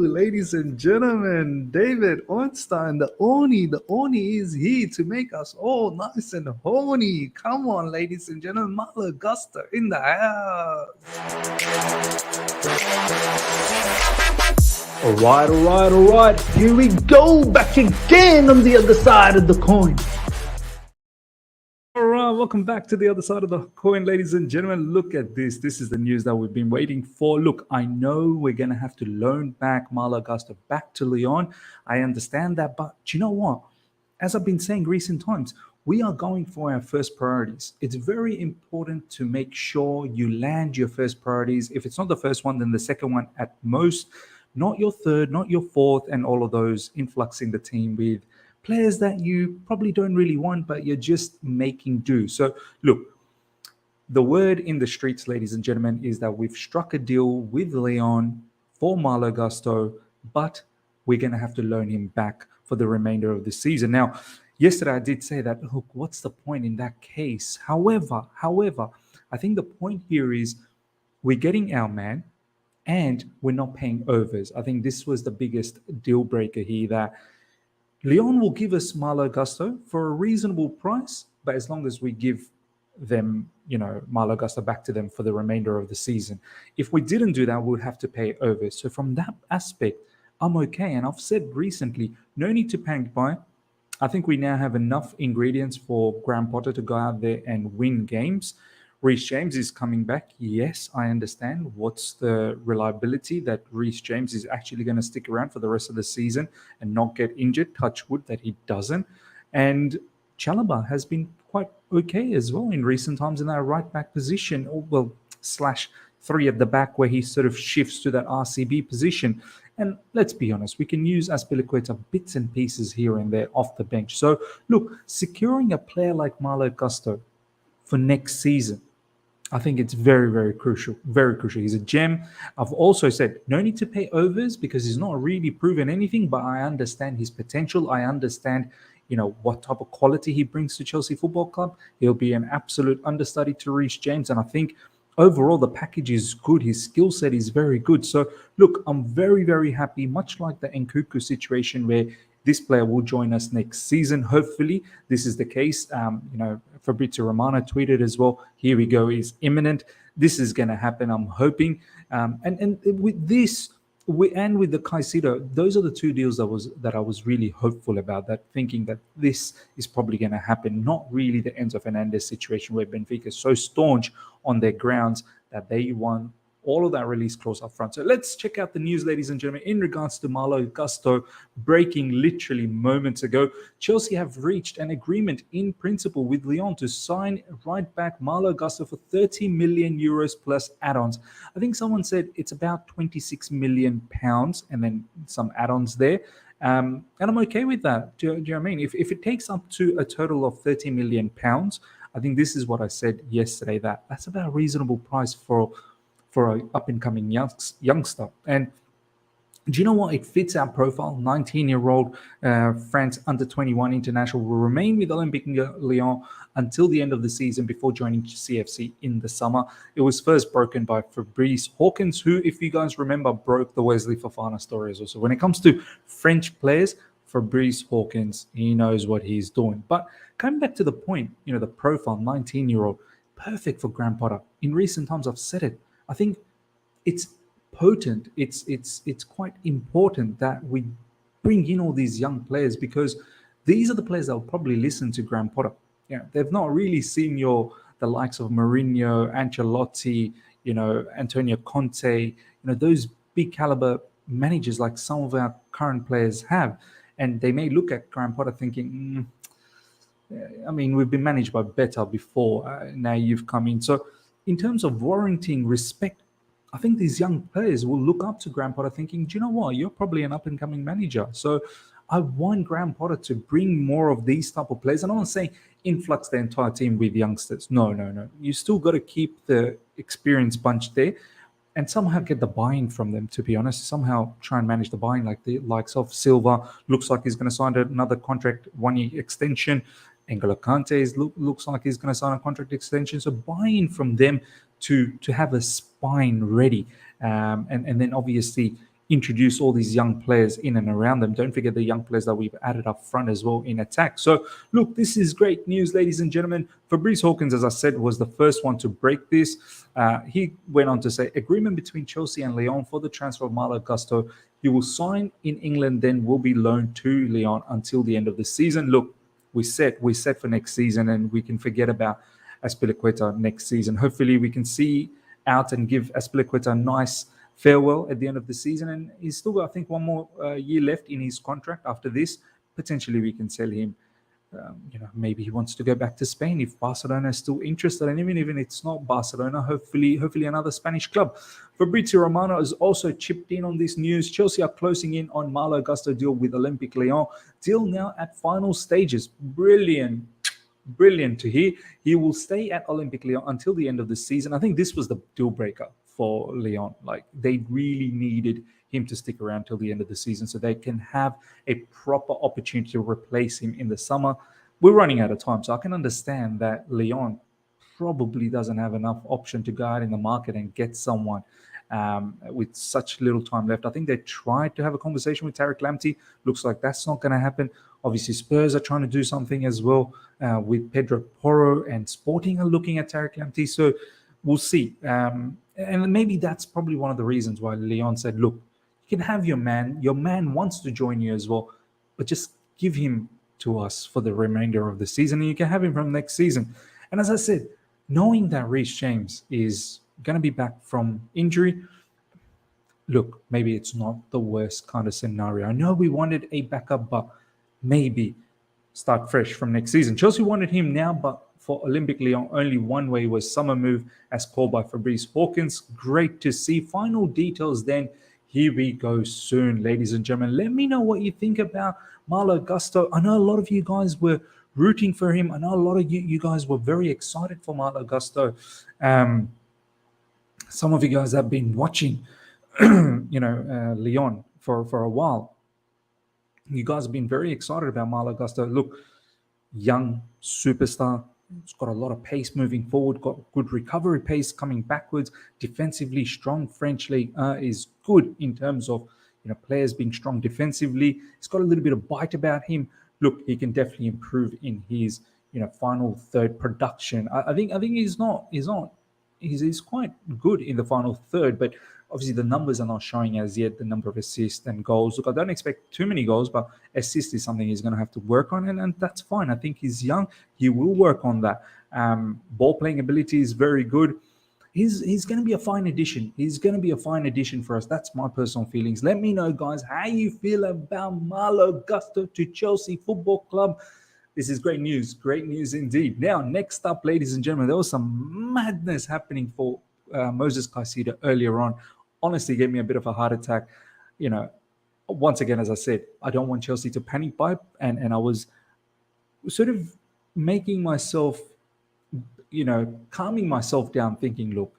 Ladies and gentlemen, David Ornstein, the Oni is here to make us all nice and horny. Come on, ladies and gentlemen, Malo Gusto in the house. All right. Here we go, back again on the other side of the coin. All right, welcome back to the other side of the coin, ladies and gentlemen. Look at this. This is the news that we've been waiting for. Look, I know we're going to have to loan back Malo Gusto back to Lyon. I understand that, but do you know what? As I've been saying recent times, we are going for our first priorities. It's very important to make sure you land your first priorities. If it's not the first one, then the second one at most. Not your third, not your fourth, and all of those influxing the team with players that you probably don't really want, but you're just making do. So, look, the word in the streets, ladies and gentlemen, is that we've struck a deal with Lyon for Malo Gusto, but we're going to have to loan him back for the remainder of the season. Now, yesterday I did say that, look, what's the point in that case? However, I think the point here is we're getting our man, and we're not paying overs. I think this was the biggest deal breaker here, that Lyon will give us Malo Gusto for a reasonable price, but as long as we give them, Malo Gusto back to them for the remainder of the season. If we didn't do that, we would have to pay overs. So from that aspect, I'm okay. And I've said recently, no need to panic buy. I think we now have enough ingredients for Graham Potter to go out there and win games. Reece James is coming back. Yes, I understand. What's the reliability that Reece James is actually going to stick around for the rest of the season and not get injured? Touch wood that he doesn't. And Chalobah has been quite okay as well in recent times in that right back position, or /3 at the back, where he sort of shifts to that RCB position. And let's be honest, we can use Azpilicueta bits and pieces here and there off the bench. So look, securing a player like Malo Gusto for next season, I think it's very, very crucial. Very crucial. He's a gem. I've also said no need to pay overs because he's not really proven anything, but I understand his potential. I understand, what type of quality he brings to Chelsea Football Club. He'll be an absolute understudy to Reece James. And I think overall the package is good. His skill set is very good. So look, I'm very, very happy, much like the Nkunku situation where this player will join us next season. Hopefully, this is the case. Fabrizio Romano tweeted as well. Here we go, is imminent. This is going to happen, I'm hoping. And with this, with the Caicedo, those are the two deals that I was really hopeful about. That thinking that this is probably going to happen. Not really the Enzo Fernandez situation where Benfica is so staunch on their grounds that they won all of that release clause up front. So let's check out the news, ladies and gentlemen, in regards to Malo Gusto. Breaking literally moments ago, Chelsea have reached an agreement in principle with Lyon to sign right back Malo Gusto for 30 million euros plus add-ons. I think someone said it's about 26 million pounds and then some add-ons there. And I'm okay with that. Do you know what I mean? If it takes up to a total of 30 million pounds, I think this is what I said yesterday, that's about a reasonable price for an up-and-coming youngster. And do you know what? It fits our profile. 19-year-old France under-21 international will remain with Olympique Lyon until the end of the season before joining CFC in the summer. It was first broken by Fabrice Hawkins, who, if you guys remember, broke the Wesley Fofana story as well. So when it comes to French players, Fabrice Hawkins, he knows what he's doing. But coming back to the point, the profile, 19-year-old, perfect for Graham Potter. In recent times, I've said it. I think it's potent. It's quite important that we bring in all these young players, because these are the players that will probably listen to Graham Potter. They've not really seen the likes of Mourinho, Ancelotti, Antonio Conte, those big caliber managers like some of our current players have, and they may look at Graham Potter thinking, we've been managed by better before. Now you've come in. So in terms of warranting respect, I think these young players will look up to Graham Potter thinking, do you know what? You're probably an up-and-coming manager. So I want Graham Potter to bring more of these type of players. And I'm not saying influx the entire team with youngsters. No. You still got to keep the experienced bunch there and somehow get the buy-in from them, to be honest. Somehow try and manage the buy-in, like the likes of Silva. Looks like he's going to sign another contract, 1-year extension. N'Golo Kante looks like he's going to sign a contract extension. So buy-in from them to have a spine ready, and then obviously introduce all these young players in and around them. Don't forget the young players that we've added up front as well in attack. So look, this is great news, ladies and gentlemen. Fabrice Hawkins, as I said, was the first one to break this. He went on to say, agreement between Chelsea and Lyon for the transfer of Malo Gusto. He will sign in England, then will be loaned to Lyon until the end of the season. Look, we're set for next season, and we can forget about Azpilicueta next season. Hopefully we can see out and give Azpilicueta a nice farewell at the end of the season, and he's still got, I think, one more year left in his contract. After this, potentially we can sell him. Maybe he wants to go back to Spain if Barcelona is still interested, and even if it's not Barcelona, hopefully another Spanish club. Fabrizio Romano has also chipped in on this news. Chelsea are closing in on Malo Gusto deal with Olympique Lyon. Deal now at final stages. Brilliant to hear. He will stay at Olympique Lyon until the end of the season. I think this was the deal breaker for Lyon. Like, they really needed him to stick around till the end of the season so they can have a proper opportunity to replace him in the summer. We're running out of time, so I can understand that Lyon probably doesn't have enough option to go out in the market and get someone with such little time left. I think they tried to have a conversation with Tariq Lamptey. Looks like that's not going to happen. Obviously, Spurs are trying to do something as well with Pedro Porro, and Sporting are looking at Tariq Lamptey. So we'll see. And maybe that's probably one of the reasons why Lyon said, look, you can have your man. Your man wants to join you as well, but just give him to us for the remainder of the season, and you can have him from next season. And as I said, knowing that Reece James is going to be back from injury, look, maybe it's not the worst kind of scenario. I know we wanted a backup, but maybe start fresh from next season. Chelsea wanted him now, but for Olympique Lyon, only one way was summer move, as called by Fabrice Hawkins. Great to see. Final details then. Here we go soon, ladies and gentlemen. Let me know what you think about Malo Gusto. I know a lot of you guys were rooting for him. I know a lot of you guys were very excited for Malo Gusto. Some of you guys have been watching, Lyon for a while. You guys have been very excited about Malo Gusto. Look, young superstar. It's got a lot of pace moving forward, got good recovery pace coming backwards, defensively strong. French League is good in terms of players being strong defensively. He's got a little bit of bite about him. Look, he can definitely improve in his final third production. I think he's quite good in the final third, but obviously the numbers are not showing as yet, the number of assists and goals. Look, I don't expect too many goals, but assist is something he's going to have to work on, and that's fine. I think he's young. He will work on that. Ball playing ability is very good. He's going to be a fine addition. He's going to be a fine addition for us. That's my personal feelings. Let me know, guys, how you feel about Malo Gusto to Chelsea Football Club. This is great news. Great news indeed. Now, next up, ladies and gentlemen, there was some madness happening for Moises Caicedo earlier on. Honestly, gave me a bit of a heart attack. Once again, as I said, I don't want Chelsea to panic buy, and I was sort of making myself, calming myself down, thinking, look,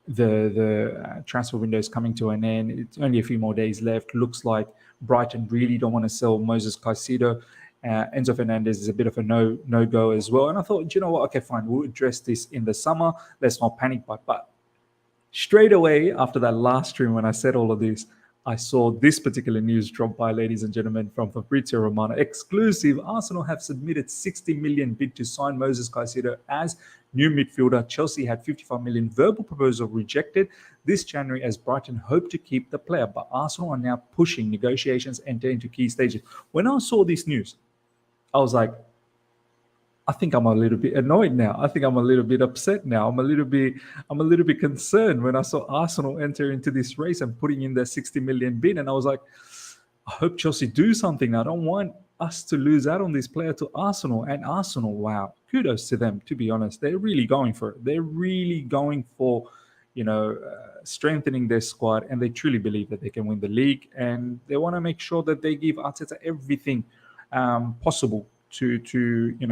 the transfer window is coming to an end. It's only a few more days left. Looks like Brighton really don't want to sell Moises Caicedo. Enzo Fernandez is a bit of a no-go as well. And I thought, you know what? Okay, fine. We'll address this in the summer. Let's not panic buy. But straight away after that last stream, when I said all of this, I saw this particular news drop by, ladies and gentlemen, from Fabrizio Romano. Exclusive: Arsenal have submitted 60 million bid to sign Moises Caicedo as new midfielder. Chelsea had 55 million verbal proposal rejected this January, as Brighton hope to keep the player. But Arsenal are now pushing negotiations enter into key stages. When I saw this news, I was like, I think I'm a little bit annoyed now. I think I'm a little bit upset now. I'm a little bit concerned when I saw Arsenal enter into this race and putting in their 60 million bid. And I was like, I hope Chelsea do something. I don't want us to lose out on this player to Arsenal. And Arsenal, wow, kudos to them, to be honest. They're really going for it. They're really going for, strengthening their squad, and they truly believe that they can win the league. And they want to make sure that they give Arteta everything possible to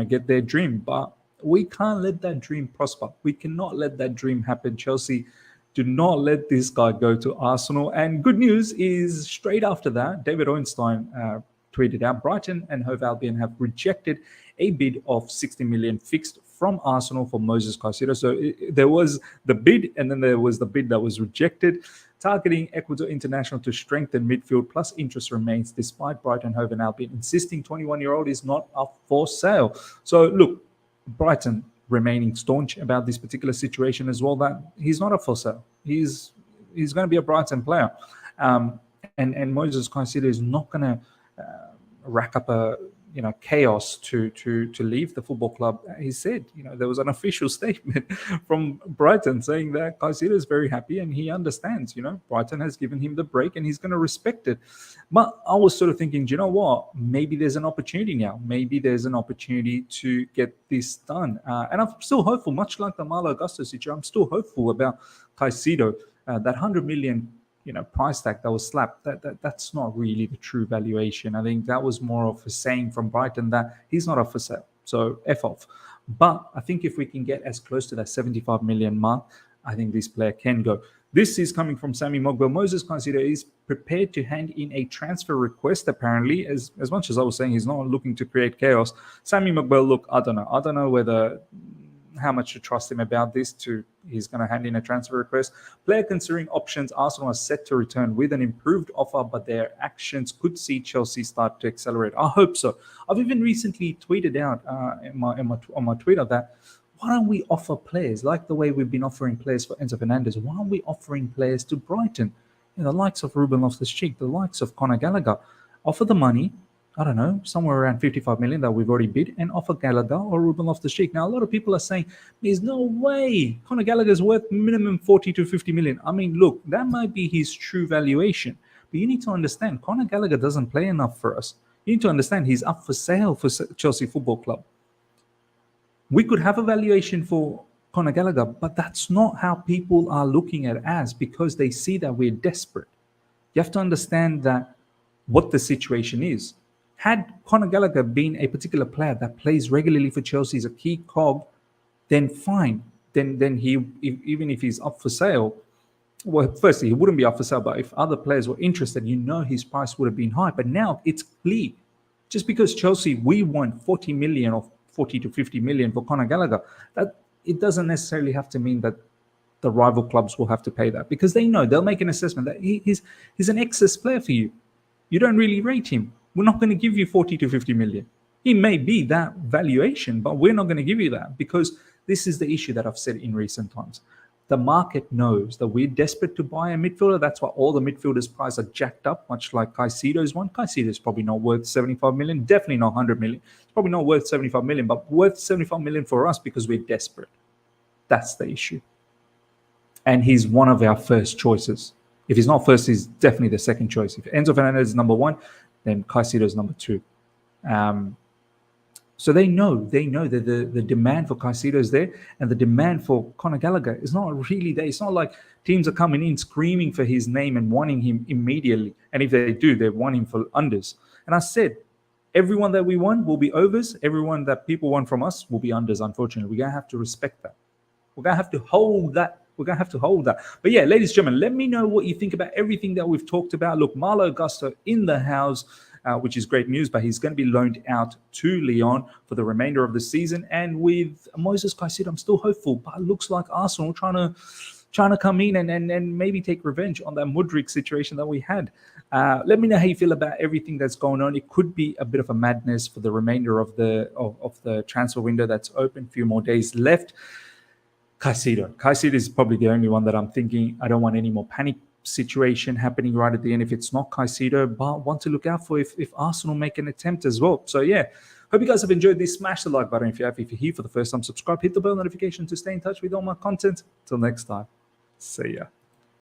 get their dream. But we can't let that dream prosper. We cannot let that dream happen. Chelsea, do not let this guy go to Arsenal. And good news is, straight after that, David Ornstein tweeted out, Brighton and Hove Albion have rejected a bid of 60 million fixed from Arsenal for Moises Caicedo. So there was the bid, and then there was the bid that was rejected, targeting Ecuador international to strengthen midfield, plus interest remains despite Brighton Hove Albion insisting 21-year-old is not up for sale. So look, Brighton remaining staunch about this particular situation as well, that he's not up for sale. He's going to be a Brighton player. And Moises Caicedo is not going to rack up a chaos to leave the football club. He said, there was an official statement from Brighton saying that Caicedo is very happy and he understands. Brighton has given him the break and he's going to respect it. But I was sort of thinking, do you know what? Maybe there's an opportunity now. Maybe there's an opportunity to get this done. And I'm still hopeful, much like the Malo Gusto situation. I'm still hopeful about Caicedo. That 100 million price tag that was slapped, that's not really the true valuation. I think that was more of a saying from Brighton that he's not up for sale, so F off. But I think if we can get as close to that 75 million mark, I think this player can go. This is coming from Sammy Mogbo. Moises Caicedo is prepared to hand in a transfer request, apparently. As much as I was saying he's not looking to create chaos, Sammy Mogbo, look, I don't know how much to trust him about this. He's going to hand in a transfer request. Player considering options. Arsenal are set to return with an improved offer, but their actions could see Chelsea start to accelerate. I hope so. I've even recently tweeted out on my Twitter that why don't we offer players like the way we've been offering players for Enzo Fernandez? Why aren't we offering players to Brighton? The likes of Ruben Loftus-Cheek, the likes of Conor Gallagher. Offer the money, I don't know, somewhere around 55 million that we've already bid, and offer Gallagher or Ruben Loftus-Cheek. Now, a lot of people are saying, there's no way Conor Gallagher is worth minimum 40 to 50 million. I mean, look, that might be his true valuation. But you need to understand, Conor Gallagher doesn't play enough for us. You need to understand he's up for sale for Chelsea Football Club. We could have a valuation for Conor Gallagher, but that's not how people are looking at it as, because they see that we're desperate. You have to understand that what the situation is. Had Conor Gallagher been a particular player that plays regularly for Chelsea as a key cog, then fine. Then he, even if he's up for sale, well, firstly, he wouldn't be up for sale, but if other players were interested, his price would have been high. But now it's clear. Just because Chelsea, we want 40 million or 40 to 50 million for Conor Gallagher, that it doesn't necessarily have to mean that the rival clubs will have to pay that, because they know, they'll make an assessment that he's an excess player for you. You don't really rate him. We're not going to give you 40 to 50 million. He may be that valuation, but we're not going to give you that, because this is the issue that I've said in recent times. The market knows that we're desperate to buy a midfielder. That's why all the midfielders' prices are jacked up, much like Caicedo's one. Caicedo's probably not worth 75 million, definitely not 100 million. It's probably not worth 75 million, but worth 75 million for us because we're desperate. That's the issue. And he's one of our first choices. If he's not first, he's definitely the second choice. If Enzo Fernandez is number one, then Caicedo is number two. So they know that the demand for Caicedo is there, and the demand for Conor Gallagher is not really there. It's not like teams are coming in screaming for his name and wanting him immediately. And if they do, they want him for unders. And I said, everyone that we want will be overs. Everyone that people want from us will be unders, unfortunately. We're going to have to respect that. We're going to have to hold that. But yeah, ladies and gentlemen, let me know what you think about everything that we've talked about. Look, Malo Gusto in the house, which is great news, but he's going to be loaned out to Lyon for the remainder of the season. And with Moises Caicedo, I'm still hopeful, but it looks like Arsenal trying to come in and maybe take revenge on that Mudryk situation that we had. Let me know how you feel about everything that's going on. It could be a bit of a madness for the remainder of the transfer window that's open. A few more days left. Caicedo is probably the only one that I'm thinking. I don't want any more panic situation happening right at the end if it's not Caicedo, but want to look out for if Arsenal make an attempt as well. So yeah, hope you guys have enjoyed this. Smash the like button if you're here for the first time. Subscribe, hit the bell notification to stay in touch with all my content. Till next time, see ya.